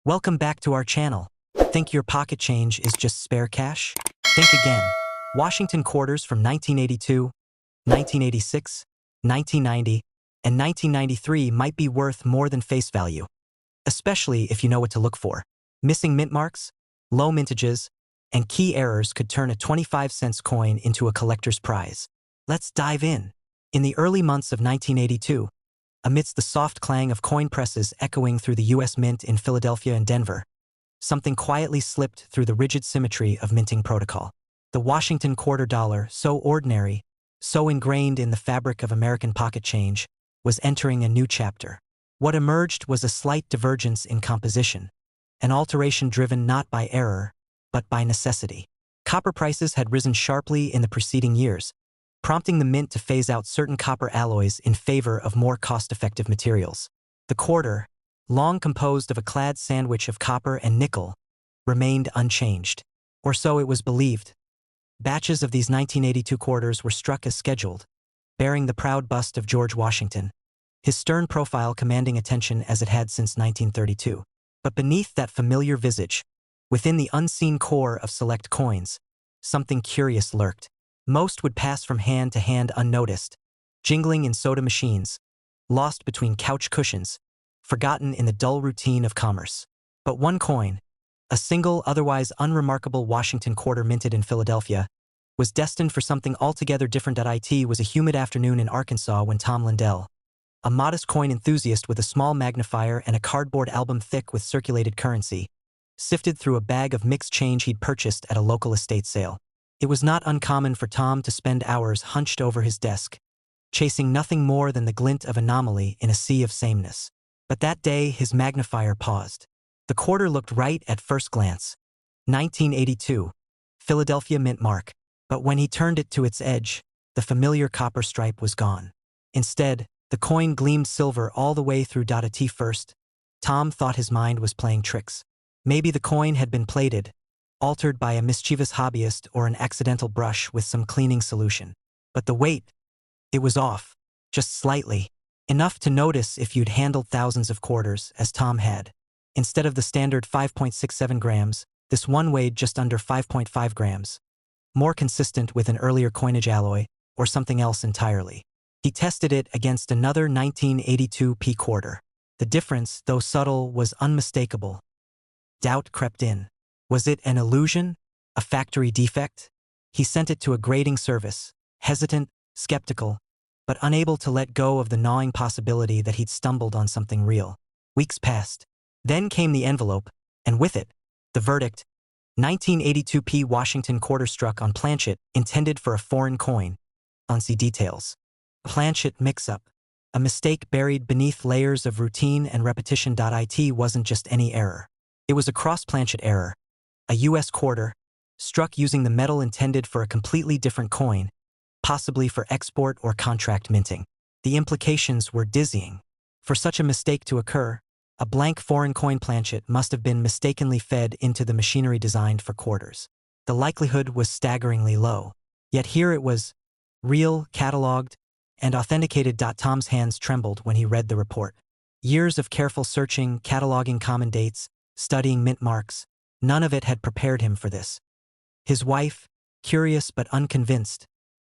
Welcome back to our channel. Think your pocket change is just spare cash? Think again. Washington quarters from 1982, 1986, 1990, and 1993 might be worth more than face value, especially if you know what to look for. Missing mint marks, low mintages, and key errors could turn a 25-cent coin into a collector's prize. Let's dive in. In the early months of 1982, amidst the soft clang of coin presses echoing through the U.S. Mint in Philadelphia and Denver, something quietly slipped through the rigid symmetry of minting protocol. The Washington quarter dollar, so ordinary, so ingrained in the fabric of American pocket change, was entering a new chapter. What emerged was a slight divergence in composition, an alteration driven not by error, but by necessity. Copper prices had risen sharply in the preceding years, prompting the mint to phase out certain copper alloys in favor of more cost-effective materials. The quarter, long composed of a clad sandwich of copper and nickel, remained unchanged. Or so it was believed. Batches of these 1982 quarters were struck as scheduled, bearing the proud bust of George Washington, his stern profile commanding attention as it had since 1932. But beneath that familiar visage, within the unseen core of select coins, something curious lurked. Most would pass from hand to hand unnoticed, jingling in soda machines, lost between couch cushions, forgotten in the dull routine of commerce. But one coin, a single, otherwise unremarkable Washington quarter minted in Philadelphia, was destined for something altogether different. It was a humid afternoon in Arkansas when Tom Lindell, a modest coin enthusiast with a small magnifier and a cardboard album thick with circulated currency, sifted through a bag of mixed change he'd purchased at a local estate sale. It was not uncommon for Tom to spend hours hunched over his desk, chasing nothing more than the glint of anomaly in a sea of sameness. But that day his magnifier paused. The quarter looked right at first glance. 1982, Philadelphia mint mark. But when he turned it to its edge, the familiar copper stripe was gone. Instead, the coin gleamed silver all the way through. At first, Tom thought his mind was playing tricks. Maybe the coin had been plated, altered by a mischievous hobbyist or an accidental brush with some cleaning solution. But the weight, it was off, just slightly, enough to notice if you'd handled thousands of quarters, as Tom had. Instead of the standard 5.67 grams, this one weighed just under 5.5 grams, more consistent with an earlier coinage alloy, or something else entirely. He tested it against another 1982 P quarter. The difference, though subtle, was unmistakable. Doubt crept in. Was it an illusion? A factory defect? He sent it to a grading service, hesitant, skeptical, but unable to let go of the gnawing possibility that he'd stumbled on something real. Weeks passed. Then came the envelope, and with it, the verdict. 1982 P Washington quarter struck on planchet intended for a foreign coin. See details. Planchet mix-up. A mistake buried beneath layers of routine and repetition. It wasn't just any error. It was a cross-planchet error. A U.S. quarter, struck using the metal intended for a completely different coin, possibly for export or contract minting. The implications were dizzying. For such a mistake to occur, a blank foreign coin planchet must have been mistakenly fed into the machinery designed for quarters. The likelihood was staggeringly low. Yet here it was, real, cataloged, and authenticated. Tom's hands trembled when he read the report. Years of careful searching, cataloging common dates, studying mint marks, none of it had prepared him for this. His wife, curious but unconvinced,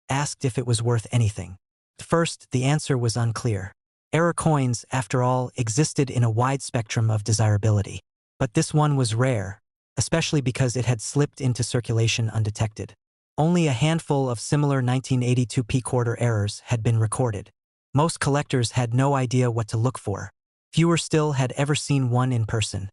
asked if it was worth anything. First, the answer was unclear. Error coins, after all, existed in a wide spectrum of desirability. But this one was rare, especially because it had slipped into circulation undetected. Only a handful of similar 1982 P quarter errors had been recorded. Most collectors had no idea what to look for. Fewer still had ever seen one in person.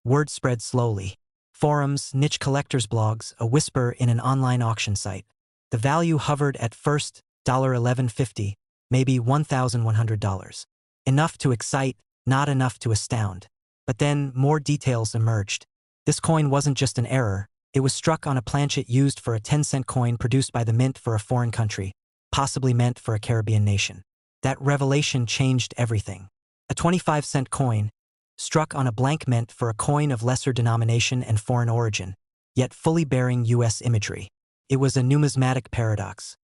Word spread slowly. Forums, niche collectors' blogs, a whisper in an online auction site. The value hovered at first $11.50, maybe $1,100. Enough to excite, not enough to astound. But then more details emerged. This coin wasn't just an error. It was struck on a planchet used for a 10-cent coin produced by the mint for a foreign country, possibly meant for a Caribbean nation. That revelation changed everything. A 25-cent coin, struck on a blank meant for a coin of lesser denomination and foreign origin, yet fully bearing U.S. imagery. It was a numismatic paradox.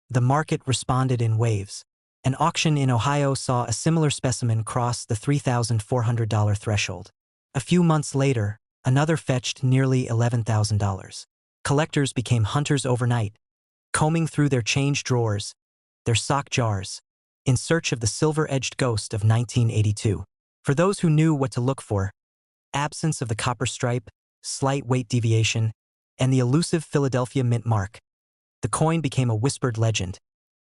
The market responded in waves. An auction in Ohio saw a similar specimen cross the $3,400 threshold. A few months later, another fetched nearly $11,000. Collectors became hunters overnight, combing through their change drawers, their sock jars, in search of the silver-edged ghost of 1982. For those who knew what to look for, absence of the copper stripe, slight weight deviation, and the elusive Philadelphia mint mark, the coin became a whispered legend.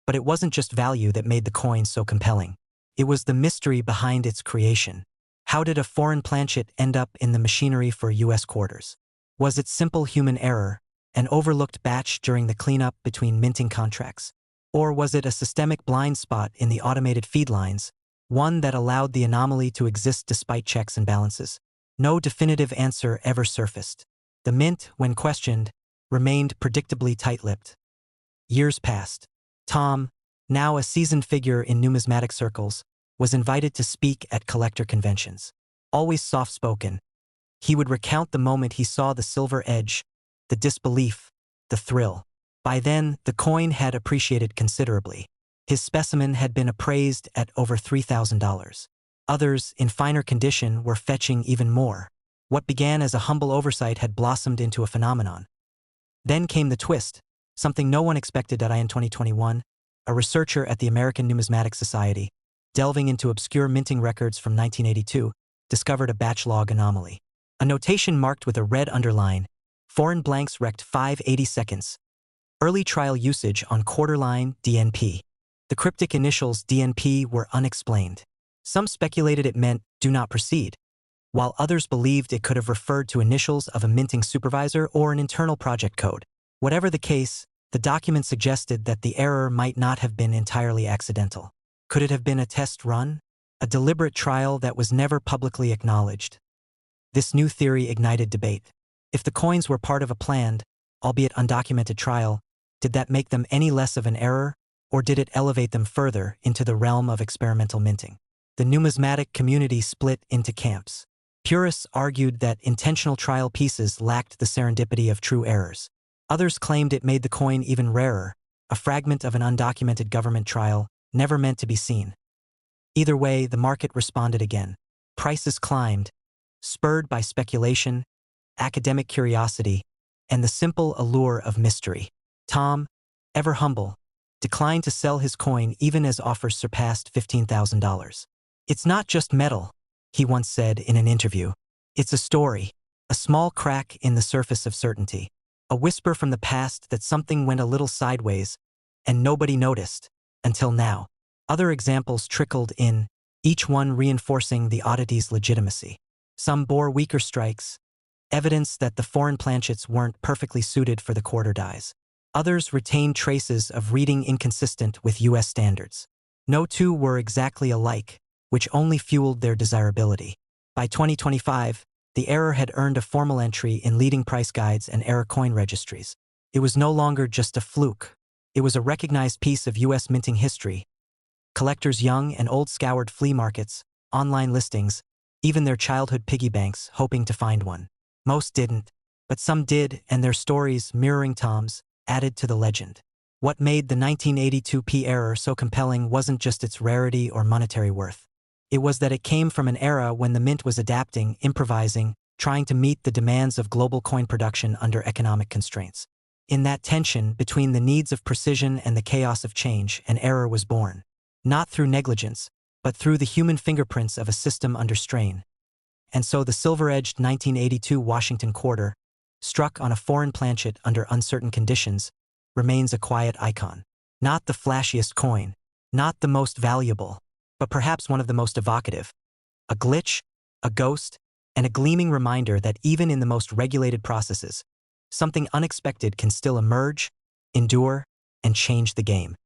But it wasn't just value that made the coin so compelling. It was the mystery behind its creation. How did a foreign planchet end up in the machinery for U.S. quarters? Was it simple human error, an overlooked batch during the cleanup between minting contracts? Or was it a systemic blind spot in the automated feed lines, one that allowed the anomaly to exist despite checks and balances? No definitive answer ever surfaced. The mint, when questioned, remained predictably tight-lipped. Years passed. Tom, now a seasoned figure in numismatic circles, was invited to speak at collector conventions. Always soft-spoken, he would recount the moment he saw the silver edge, the disbelief, the thrill. By then, the coin had appreciated considerably. His specimen had been appraised at over $3,000. Others, in finer condition, were fetching even more. What began as a humble oversight had blossomed into a phenomenon. Then came the twist, something no one expected in 2021, a researcher at the American Numismatic Society, delving into obscure minting records from 1982, discovered a batch log anomaly. A notation marked with a red underline, foreign blanks rect 580 seconds. Early trial usage on quarter-line DNP. The cryptic initials DNP were unexplained. Some speculated it meant "do not proceed," while others believed it could have referred to initials of a minting supervisor or an internal project code. Whatever the case, the document suggested that the error might not have been entirely accidental. Could it have been a test run? A deliberate trial that was never publicly acknowledged? This new theory ignited debate. If the coins were part of a planned, albeit undocumented trial, did that make them any less of an error, or did it elevate them further into the realm of experimental minting? The numismatic community split into camps. Purists argued that intentional trial pieces lacked the serendipity of true errors. Others claimed it made the coin even rarer, a fragment of an undocumented government trial, never meant to be seen. Either way, the market responded again. Prices climbed, spurred by speculation, academic curiosity, and the simple allure of mystery. Tom, ever humble, declined to sell his coin even as offers surpassed $15,000. "It's not just metal," he once said in an interview. "It's a story, a small crack in the surface of certainty, a whisper from the past that something went a little sideways, and nobody noticed, until now." Other examples trickled in, each one reinforcing the oddity's legitimacy. Some bore weaker strikes, evidence that the foreign planchets weren't perfectly suited for the quarter dies. Others retained traces of reading inconsistent with U.S. standards. No two were exactly alike, which only fueled their desirability. By 2025, the error had earned a formal entry in leading price guides and error coin registries. It was no longer just a fluke. It was a recognized piece of U.S. minting history. Collectors young and old scoured flea markets, online listings, even their childhood piggy banks hoping to find one. Most didn't, but some did, and their stories, mirroring Tom's, added to the legend. What made the 1982 P error so compelling wasn't just its rarity or monetary worth. It was that it came from an era when the mint was adapting, improvising, trying to meet the demands of global coin production under economic constraints. In that tension between the needs of precision and the chaos of change, an error was born. Not through negligence, but through the human fingerprints of a system under strain. And so the silver-edged 1982 Washington quarter, struck on a foreign planchet under uncertain conditions, remains a quiet icon. Not the flashiest coin, not the most valuable, but perhaps one of the most evocative. A glitch, a ghost, and a gleaming reminder that even in the most regulated processes, something unexpected can still emerge, endure, and change the game.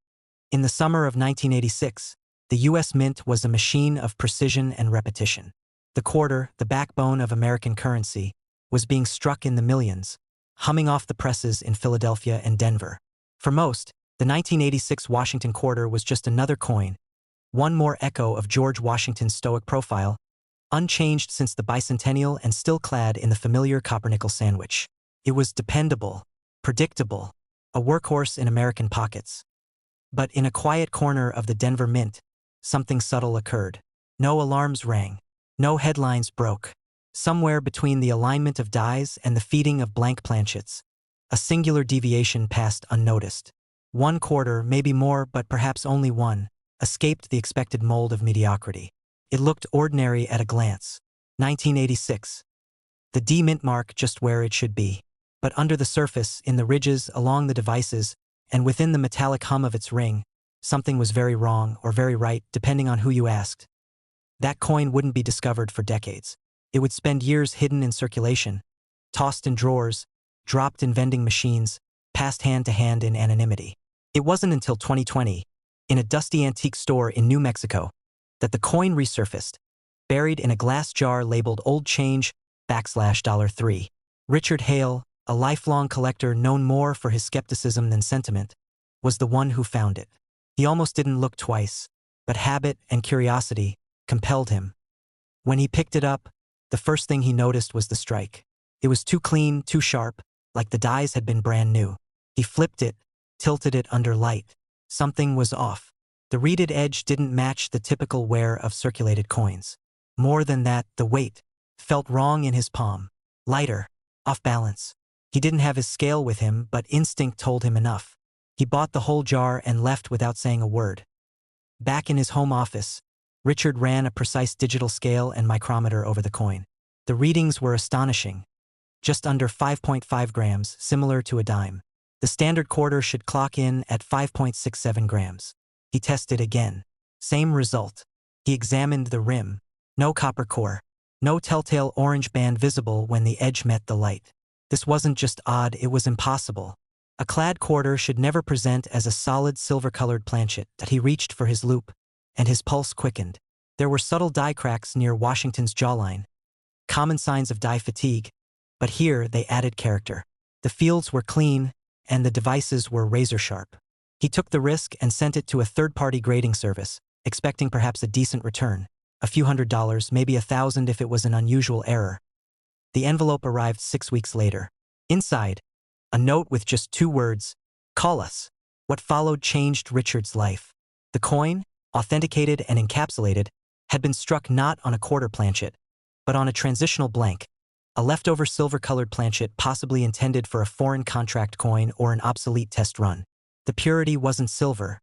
In the summer of 1986, the U.S. Mint was a machine of precision and repetition. The quarter, the backbone of American currency, was being struck in the millions, humming off the presses in Philadelphia and Denver. For most, the 1986 Washington quarter was just another coin, one more echo of George Washington's stoic profile, unchanged since the bicentennial and still clad in the familiar copper-nickel sandwich. It was dependable, predictable, a workhorse in American pockets. But in a quiet corner of the Denver Mint, something subtle occurred. No alarms rang. No headlines broke. somewhere between the alignment of dies and the feeding of blank planchets. A singular deviation passed unnoticed. One quarter, maybe more, but perhaps only one, escaped the expected mold of mediocrity. It looked ordinary at a glance. 1986. The D mint mark just where it should be. But under the surface, in the ridges, along the devices, and within the metallic hum of its ring, something was very wrong or very right, depending on who you asked. That coin wouldn't be discovered for decades. It would spend years hidden in circulation, tossed in drawers, dropped in vending machines, passed hand to hand in anonymity. It wasn't until 2020, in a dusty antique store in New Mexico, that the coin resurfaced, buried in a glass jar labeled Old Change \$3. Richard Hale, a lifelong collector known more for his skepticism than sentiment, was the one who found it. He almost didn't look twice, but habit and curiosity compelled him. When he picked it up, the first thing he noticed was the strike. It was too clean, too sharp, like the dies had been brand new. He flipped it, tilted it under light. Something was off. The reeded edge didn't match the typical wear of circulated coins. More than that, the weight felt wrong in his palm. Lighter, off balance. He didn't have his scale with him, but instinct told him enough. He bought the whole jar and left without saying a word. Back in his home office, Richard ran a precise digital scale and micrometer over the coin. The readings were astonishing. Just under 5.5 grams, similar to a dime. The standard quarter should clock in at 5.67 grams. He tested again. Same result. He examined the rim. No copper core. No telltale orange band visible when the edge met the light. This wasn't just odd, it was impossible. A clad quarter should never present as a solid silver-colored planchet. That he reached for his loop, and his pulse quickened. There were subtle die cracks near Washington's jawline. Common signs of die fatigue, but here they added character. The fields were clean, and the devices were razor-sharp. He took the risk and sent it to a third-party grading service, expecting perhaps a decent return. A few $100, maybe $1,000 if it was an unusual error. The envelope arrived 6 weeks later. Inside, a note with just 2 words, "Call us." What followed changed Richard's life. The coin, authenticated and encapsulated, had been struck not on a quarter planchet, but on a transitional blank, a leftover silver-colored planchet possibly intended for a foreign contract coin or an obsolete test run. The purity wasn't silver,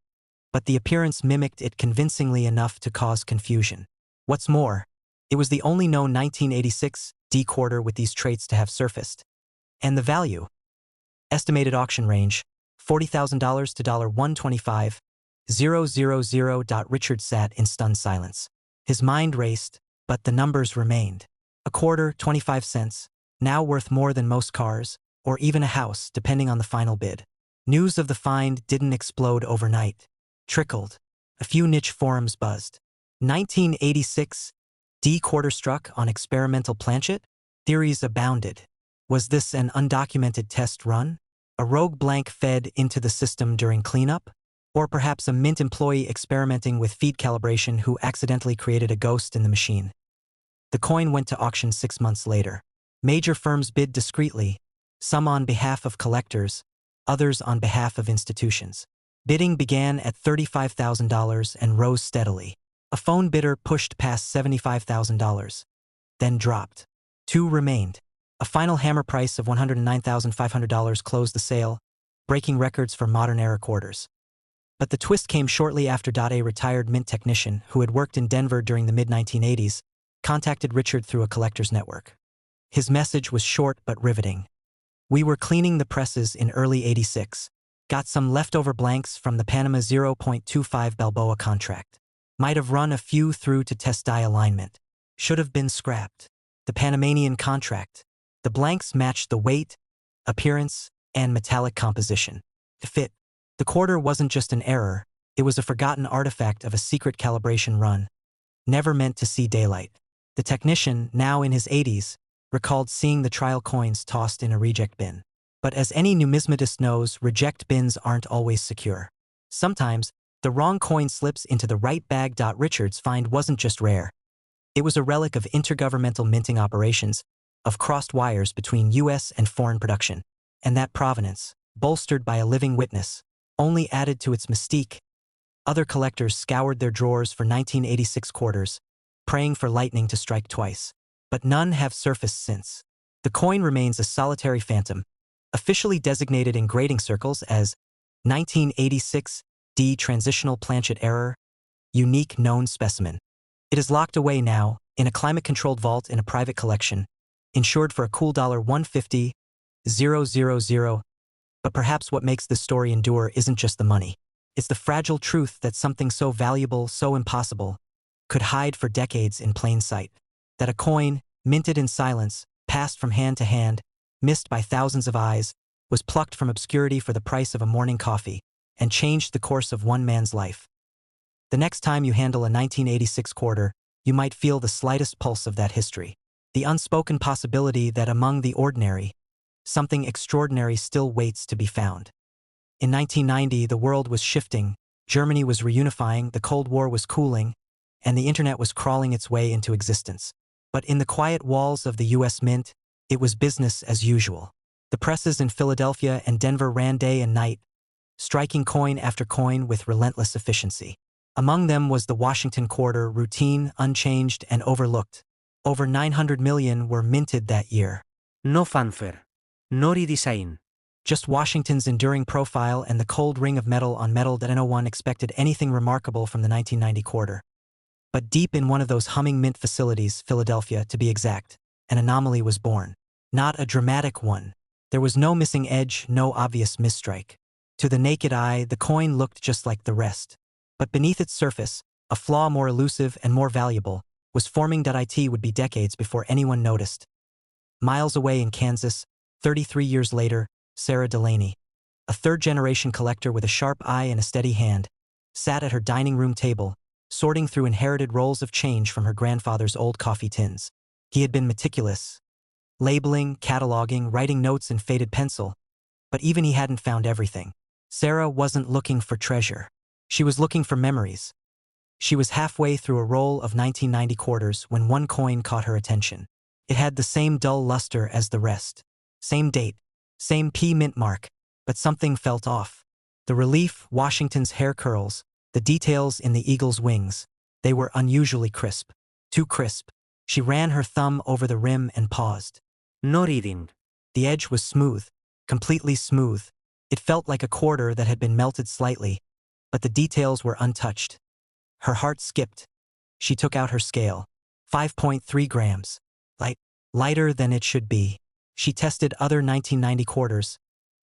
but the appearance mimicked it convincingly enough to cause confusion. What's more, it was the only known 1986 D quarter with these traits to have surfaced. And the value? Estimated auction range, $40,000 to $125,000. Richard sat in stunned silence. His mind raced, but the numbers remained. A quarter, 25 cents, now worth more than most cars, or even a house, depending on the final bid. News of the find didn't explode overnight. Trickled. A few niche forums buzzed. 1986, D quarter struck on experimental planchet? Theories abounded. Was this an undocumented test run? A rogue blank fed into the system during cleanup? Or perhaps a mint employee experimenting with feed calibration who accidentally created a ghost in the machine? The coin went to auction 6 months later. Major firms bid discreetly, some on behalf of collectors, others on behalf of institutions. Bidding began at $35,000 and rose steadily. A phone bidder pushed past $75,000, then dropped. 2 remained. A final hammer price of $109,500 closed the sale, breaking records for modern-era quarters. But the twist came shortly after a retired mint technician who had worked in Denver during the mid-1980s, contacted Richard through a collector's network. His message was short but riveting. "We were cleaning the presses in early '86. Got some leftover blanks from the Panama 0.25 Balboa contract. Might have run a few through to test die alignment. Should have been scrapped. The Panamanian contract. The blanks matched the weight, appearance, and metallic composition. It fit. The quarter wasn't just an error, it was a forgotten artifact of a secret calibration run, never meant to see daylight." The technician, now in his 80s, recalled seeing the trial coins tossed in a reject bin. But as any numismatist knows, reject bins aren't always secure. Sometimes, the wrong coin slips into the right bag. Richard's find wasn't just rare. It was a relic of intergovernmental minting operations, of crossed wires between U.S. and foreign production. And that provenance, bolstered by a living witness, only added to its mystique. Other collectors scoured their drawers for 1986 quarters, praying for lightning to strike twice. but none have surfaced since. The coin remains a solitary phantom, officially designated in grading circles as 1986 D Transitional Planchet Error, Unique Known Specimen. It is locked away now, in a climate-controlled vault in a private collection, insured for a cool $150,000. But perhaps what makes this story endure isn't just the money. It's the fragile truth that something so valuable, so impossible, could hide for decades in plain sight. That a coin, minted in silence, passed from hand to hand, missed by thousands of eyes, was plucked from obscurity for the price of a morning coffee, and changed the course of one man's life. The next time you handle a 1986 quarter, you might feel the slightest pulse of that history. The unspoken possibility that among the ordinary, something extraordinary still waits to be found. In 1990, the world was shifting, Germany was reunifying, the Cold War was cooling, and the internet was crawling its way into existence. But in the quiet walls of the US Mint, it was business as usual. The presses in Philadelphia and Denver ran day and night, striking coin after coin with relentless efficiency. Among them was the Washington quarter, routine, unchanged, and overlooked. Over 900 million were minted that year. No fanfare. No redesign. Just Washington's enduring profile and the cold ring of metal on metal that no one expected anything remarkable from the 1990 quarter. But deep in one of those humming mint facilities, Philadelphia to be exact, an anomaly was born. Not a dramatic one. There was no missing edge, no obvious misstrike. To the naked eye, the coin looked just like the rest. But beneath its surface, a flaw more elusive and more valuable was forming. It would be decades before anyone noticed. Miles away in Kansas, 33 years later, Sarah Delaney, a third-generation collector with a sharp eye and a steady hand, sat at her dining room table, sorting through inherited rolls of change from her grandfather's old coffee tins. He had been meticulous, labeling, cataloging, writing notes in faded pencil, but even he hadn't found everything. Sarah wasn't looking for treasure. She was looking for memories. She was halfway through a roll of 1990 quarters when one coin caught her attention. It had the same dull luster as the rest. Same date, same P mint mark, but something felt off. The relief, Washington's hair curls, the details in the eagle's wings, they were unusually crisp. Too crisp. She ran her thumb over the rim and paused. No reading. The edge was smooth, completely smooth. It felt like a quarter that had been melted slightly, but the details were untouched. Her heart skipped. She took out her scale. 5.3 grams. Lighter than it should be. She tested other 1990 quarters.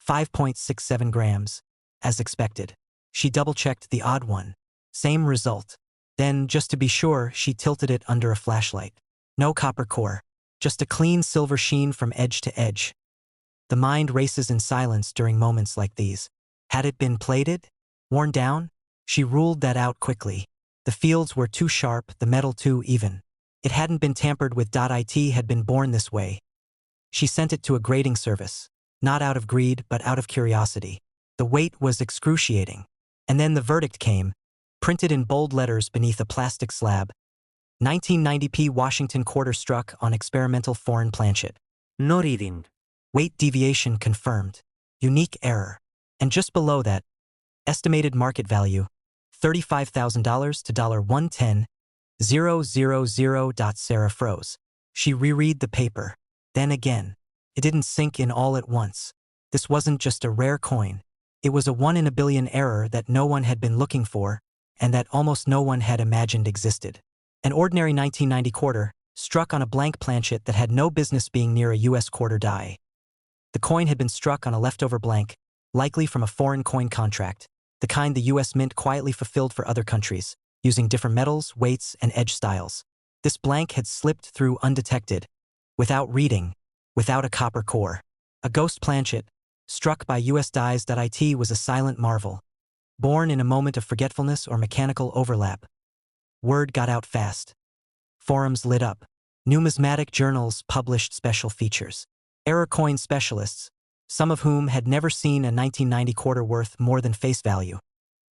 5.67 grams. As expected. She double-checked the odd one. Same result. Then, just to be sure, she tilted it under a flashlight. No copper core. Just a clean silver sheen from edge to edge. The mind races in silence during moments like these. Had it been plated? Worn down? She ruled that out quickly. The fields were too sharp, the metal too even. It hadn't been tampered with. It had been born this way. She sent it to a grading service. Not out of greed, but out of curiosity. The weight was excruciating. And then the verdict came, printed in bold letters beneath a plastic slab. 1990p Washington quarter struck on experimental foreign planchet. No reading. Weight deviation confirmed. Unique error. And just below that, estimated market value, $35,000 to $110,000. Sarah froze. She reread the paper. Then again. It didn't sink in all at once. This wasn't just a rare coin. It was a 1 in a billion error that no one had been looking for, and that almost no one had imagined existed. An ordinary 1990 quarter, struck on a blank planchet that had no business being near a US quarter die. The coin had been struck on a leftover blank, likely from a foreign coin contract, the kind the US Mint quietly fulfilled for other countries, using different metals, weights, and edge styles. This blank had slipped through undetected, without reading, without a copper core. A ghost planchet, struck by US dies. It was a silent marvel, born in a moment of forgetfulness or mechanical overlap. Word got out fast. Forums lit up. Numismatic journals published special features. Error coin specialists, some of whom had never seen a 1990 quarter worth more than face value,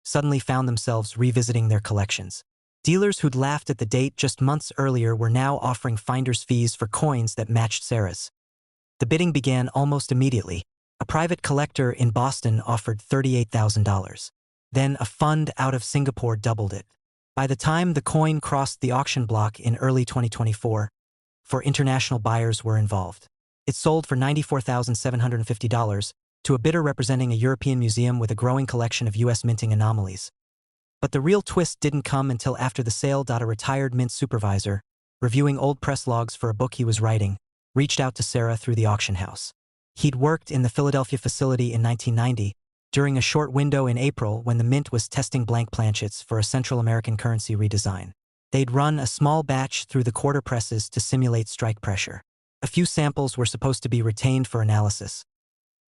suddenly found themselves revisiting their collections. Dealers who'd laughed at the date just months earlier were now offering finder's fees for coins that matched Sarah's. The bidding began almost immediately. A private collector in Boston offered $38,000. Then a fund out of Singapore doubled it. By the time the coin crossed the auction block in early 2024, for international buyers were involved. It sold for $94,750 to a bidder representing a European museum with a growing collection of U.S. minting anomalies. But the real twist didn't come until after the sale. A retired mint supervisor, reviewing old press logs for a book he was writing, reached out to Sarah through the auction house. He'd worked in the Philadelphia facility in 1990, during a short window in April when the mint was testing blank planchets for a Central American currency redesign. They'd run a small batch through the quarter presses to simulate strike pressure. A few samples were supposed to be retained for analysis.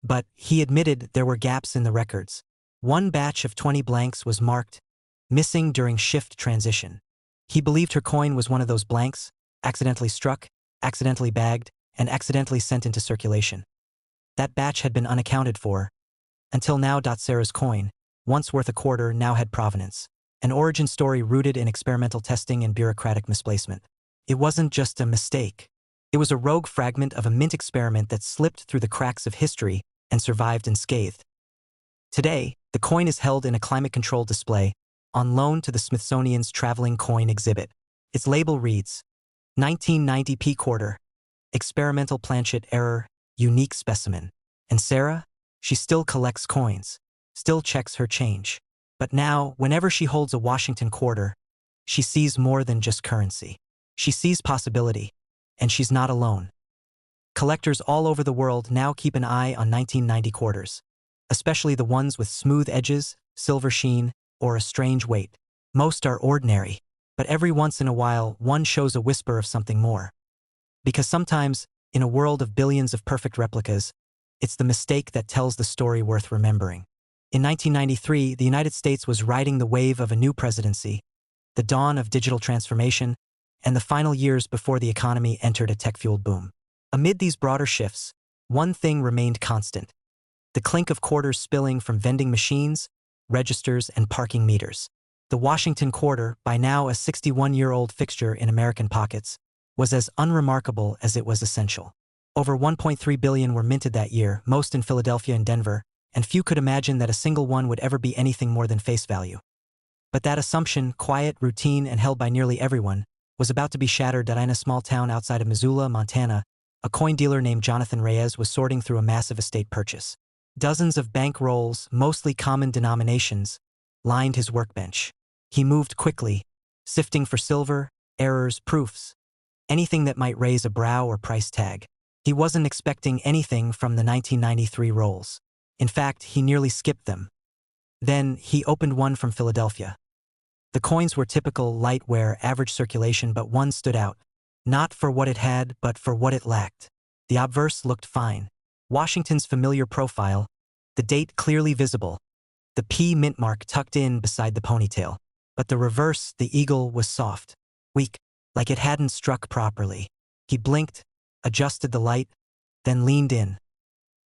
But he admitted there were gaps in the records. One batch of 20 blanks was marked missing during shift transition. He believed her coin was one of those blanks, accidentally struck, accidentally bagged, and accidentally sent into circulation. That batch had been unaccounted for. Until now. Sarah's coin, once worth a quarter, now had provenance. An origin story rooted in experimental testing and bureaucratic misplacement. It wasn't just a mistake. It was a rogue fragment of a mint experiment that slipped through the cracks of history and survived unscathed. Today, the coin is held in a climate-controlled display, on loan to the Smithsonian's traveling coin exhibit. Its label reads, 1990 P quarter, experimental planchet error, unique specimen. And Sarah? She still collects coins, still checks her change. But now, whenever she holds a Washington quarter, she sees more than just currency. She sees possibility, and she's not alone. Collectors all over the world now keep an eye on 1990 quarters, especially the ones with smooth edges, silver sheen, or a strange weight. Most are ordinary, but every once in a while one shows a whisper of something more. Because sometimes, in a world of billions of perfect replicas, it's the mistake that tells the story worth remembering. In 1993, the United States was riding the wave of a new presidency, the dawn of digital transformation, and the final years before the economy entered a tech-fueled boom. Amid these broader shifts, one thing remained constant: the clink of quarters spilling from vending machines, registers, and parking meters. The Washington quarter, by now a 61-year-old fixture in American pockets, was as unremarkable as it was essential. Over 1.3 billion were minted that year, most in Philadelphia and Denver, and few could imagine that a single one would ever be anything more than face value. But that assumption, quiet, routine, and held by nearly everyone, was about to be shattered. In a small town outside of Missoula, Montana, a coin dealer named Jonathan Reyes was sorting through a massive estate purchase. Dozens of bank rolls, mostly common denominations, lined his workbench. He moved quickly, sifting for silver, errors, proofs, anything that might raise a brow or price tag. He wasn't expecting anything from the 1993 rolls. In fact, he nearly skipped them. Then, he opened one from Philadelphia. The coins were typical, light wear, average circulation, but one stood out. Not for what it had, but for what it lacked. The obverse looked fine. Washington's familiar profile, the date clearly visible, the P mint mark tucked in beside the ponytail. But the reverse, the eagle, was soft, weak, like it hadn't struck properly. He blinked, adjusted the light, then leaned in.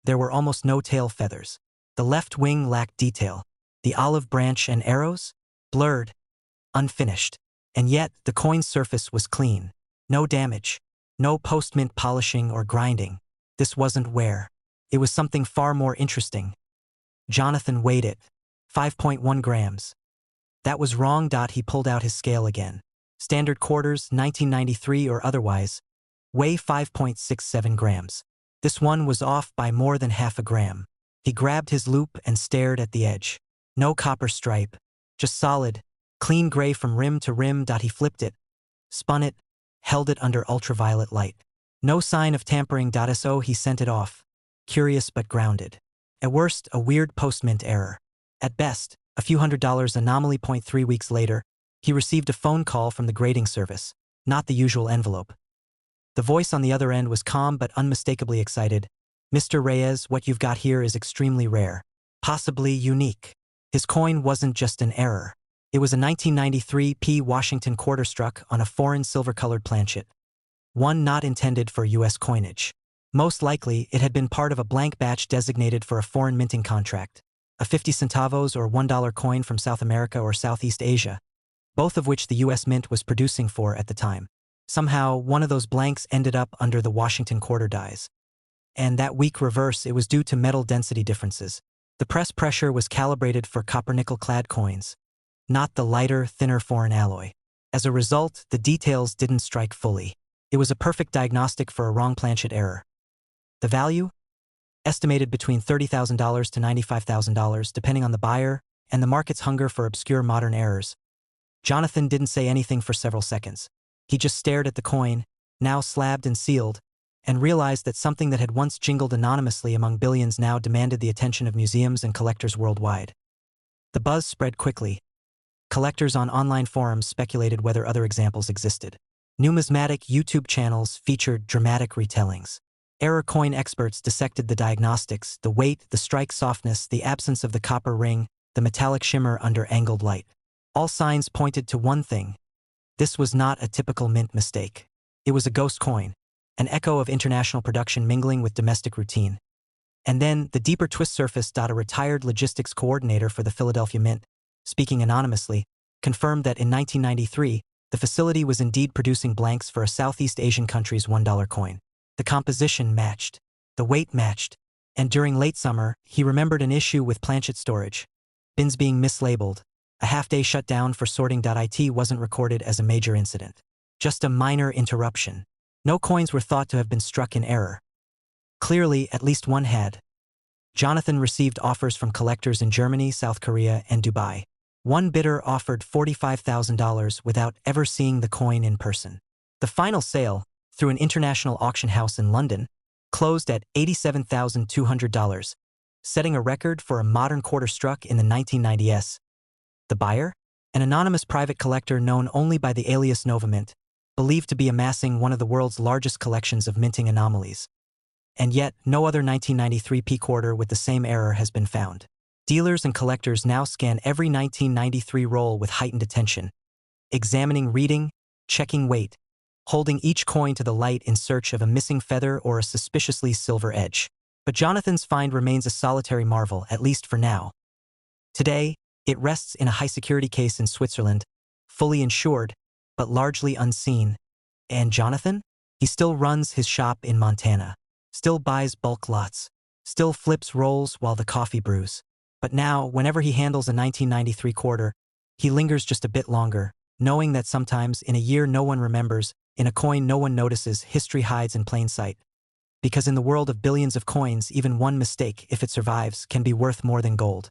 There were almost no tail feathers. The left wing lacked detail. The olive branch and arrows? Blurred, unfinished. And yet, the coin's surface was clean. No damage. No post-mint polishing or grinding. This wasn't wear. It was something far more interesting. Jonathan weighed it. 5.1 grams. That was wrong. He pulled out his scale again. Standard quarters, 1993 or otherwise, weigh 5.67 grams. This one was off by more than half a gram. He grabbed his loop and stared at the edge. No copper stripe. Just solid, clean gray from rim to rim. He flipped it, spun it, held it under ultraviolet light. No sign of tampering. So he sent it off, curious but grounded. At worst, a weird post-mint error. At best, a few $100 anomaly. 3 weeks later, he received a phone call from the grading service, not the usual envelope. The voice on the other end was calm but unmistakably excited. Mr. Reyes, what you've got here is extremely rare, possibly unique. His coin wasn't just an error. It was a 1993 P Washington quarter struck on a foreign silver-colored planchet, one not intended for U.S. coinage. Most likely, it had been part of a blank batch designated for a foreign minting contract, a 50 centavos or $1 coin from South America or Southeast Asia, both of which the U.S. Mint was producing for at the time. Somehow, one of those blanks ended up under the Washington quarter dies. And that weak reverse, it was due to metal density differences. The press pressure was calibrated for copper-nickel-clad coins, not the lighter, thinner foreign alloy. As a result, the details didn't strike fully. It was a perfect diagnostic for a wrong planchet error. The value? Estimated between $30,000 to $95,000, depending on the buyer and the market's hunger for obscure modern errors. Jonathan didn't say anything for several seconds. He just stared at the coin, now slabbed and sealed, and realized that something that had once jingled anonymously among billions now demanded the attention of museums and collectors worldwide. The buzz spread quickly. Collectors on online forums speculated whether other examples existed. Numismatic YouTube channels featured dramatic retellings. Error coin experts dissected the diagnostics, the weight, the strike softness, the absence of the copper ring, the metallic shimmer under angled light. All signs pointed to one thing. This was not a typical mint mistake. It was a ghost coin, an echo of international production mingling with domestic routine. And then, the deeper twist surfaced. A retired logistics coordinator for the Philadelphia Mint, speaking anonymously, confirmed that in 1993, the facility was indeed producing blanks for a Southeast Asian country's $1 coin. The composition matched, the weight matched, and during late summer, he remembered an issue with planchet storage. Bins being mislabeled. A half-day shutdown for sorting. It wasn't recorded as a major incident. Just a minor interruption. No coins were thought to have been struck in error. Clearly, at least one had. Jonathan received offers from collectors in Germany, South Korea, and Dubai. One bidder offered $45,000 without ever seeing the coin in person. The final sale, through an international auction house in London, closed at $87,200, setting a record for a modern quarter struck in the 1990s. The buyer? An anonymous private collector known only by the alias Novamint, believed to be amassing one of the world's largest collections of minting anomalies. And yet, no other 1993 P quarter with the same error has been found. Dealers and collectors now scan every 1993 roll with heightened attention, examining reading, checking weight, holding each coin to the light in search of a missing feather or a suspiciously silver edge. But Jonathan's find remains a solitary marvel, at least for now. Today, it rests in a high-security case in Switzerland, fully insured, but largely unseen. And Jonathan? He still runs his shop in Montana, still buys bulk lots, still flips rolls while the coffee brews. But now, whenever he handles a 1993 quarter, he lingers just a bit longer, knowing that sometimes, in a year no one remembers, in a coin no one notices, history hides in plain sight. Because in the world of billions of coins, even one mistake, if it survives, can be worth more than gold.